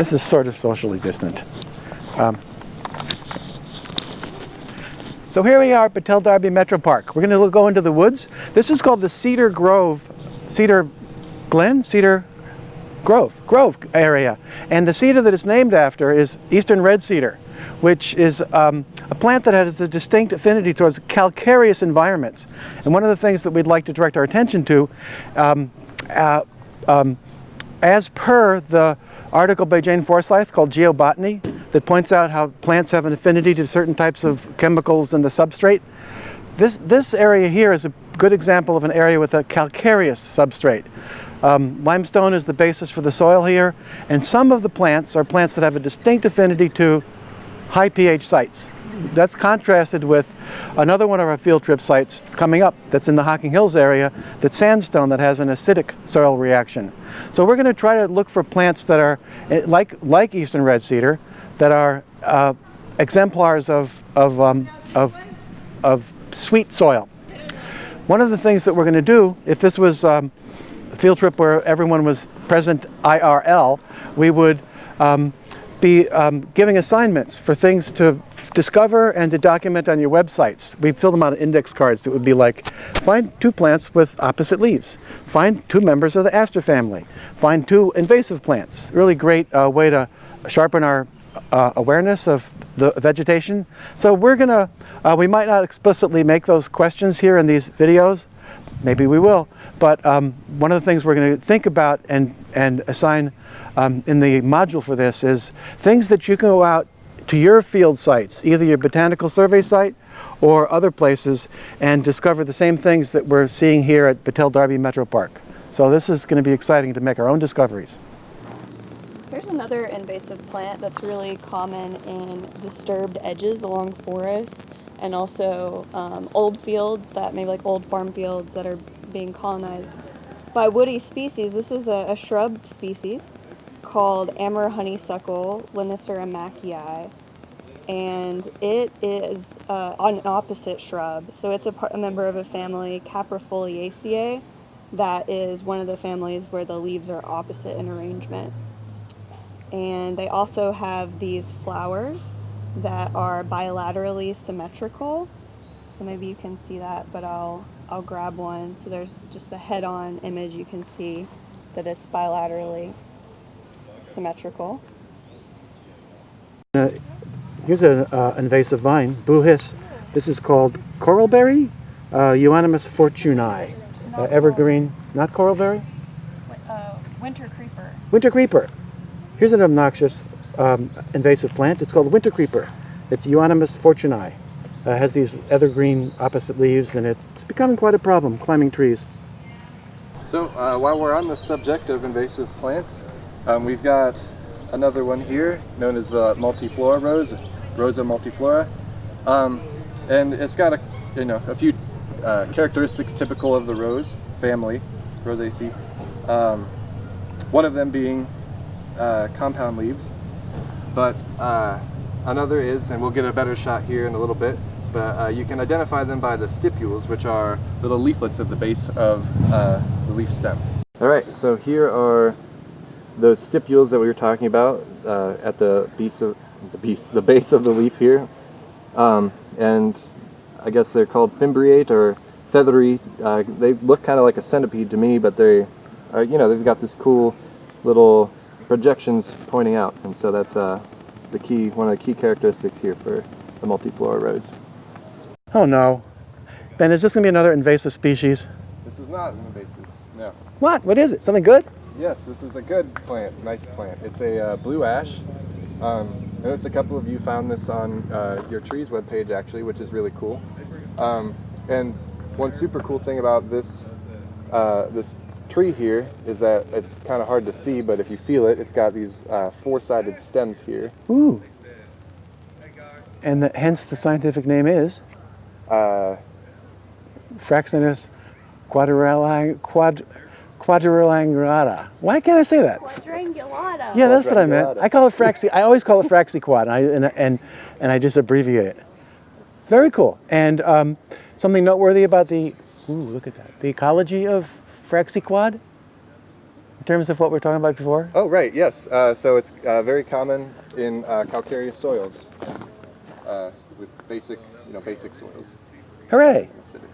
This is sort of socially distant. So here we are at Battelle Darby Metro Park. We're going to go into the woods. This is called the Cedar Grove, Cedar Glen, Cedar Grove area. And the cedar that it's named after is Eastern Red Cedar, which is a plant that has a distinct affinity towards calcareous environments. And one of the things that we'd like to direct our attention to, as per the article by Jane Forsyth called Geobotany, that points out how plants have an affinity to certain types of chemicals in the substrate. This area here is a good example of an area with a calcareous substrate. Limestone is the basis for the soil here, and some of the plants are plants that have a distinct affinity to high pH sites. That's contrasted with another one of our field trip sites coming up that's in the Hocking Hills area, that's sandstone that has an acidic soil reaction. So we're going to try to look for plants that are like Eastern Red Cedar, that are exemplars of sweet soil. One of the things that we're going to do, if this was a field trip where everyone was present IRL, we would be giving assignments for things to discover and to document on your websites. We fill them out on index cards that would be like, find 2 plants with opposite leaves, find 2 members of the aster family, find 2 invasive plants. Really great way to sharpen our awareness of the vegetation. So we're gonna, we might not explicitly make those questions here in these videos, maybe we will, but one of the things we're going to think about and assign in the module for this is things that you can go out to your field sites, either your botanical survey site or other places, and discover the same things that we're seeing here at Battelle Darby Metro Park. So this is going to be exciting to make our own discoveries. There's another invasive plant that's really common in disturbed edges along forests, and also old fields, that maybe like old farm fields that are being colonized by woody species. This is a shrub species called Amur honeysuckle, Linicera macii, and it is an opposite shrub. So it's a member of a family, Caprifoliaceae, that is one of the families where the leaves are opposite in arrangement. And they also have these flowers that are bilaterally symmetrical. So maybe you can see that, but I'll grab one. So there's just the head-on image. You can see that it's bilaterally symmetrical. Here's an invasive vine, Buhis. This is called coralberry, Euonymus fortunei, evergreen, not coralberry? Winter creeper. Winter creeper. Here's an obnoxious invasive plant. It's called winter creeper. It's Euonymus fortunei. Has these evergreen opposite leaves, and it's becoming quite a problem climbing trees. So while we're on the subject of invasive plants, we've got another one here known as the Multiflora Rose, Rosa multiflora, and it's got a few characteristics typical of the rose family, Rosaceae. One of them being compound leaves, but another is, and we'll get a better shot here in a little bit, but you can identify them by the stipules, which are little leaflets at the base of the leaf stem. All right, so here are those stipules that we were talking about at the base of the leaf here, and I guess they're called fimbriate or feathery. They look kind of like a centipede to me, but they are, they've got this cool little projections pointing out, and so that's one of the key characteristics here for the Multiflora Rose. Oh no. Ben, is this going to be another invasive species? This is not an invasive, no. What? What is it? Something good? Yes, this is a good plant, nice plant. It's a blue ash. I noticed a couple of you found this on your trees webpage actually, which is really cool. And one super cool thing about this tree here is that it's kind of hard to see, but if you feel it, it's got these 4-sided stems here. Ooh. And hence the scientific name is? Fraxinus quadrangulata. Why can't I say that? Quadrangulata. Yeah, that's what I meant. I call it I always call it Fraxi Quad, and I just abbreviate it. Very cool. And something noteworthy about the, look at that, the ecology of Fraxi Quad. in terms of what we were talking about before? Oh, right, yes. So it's very common in calcareous soils with basic soils. Hooray! Acidic.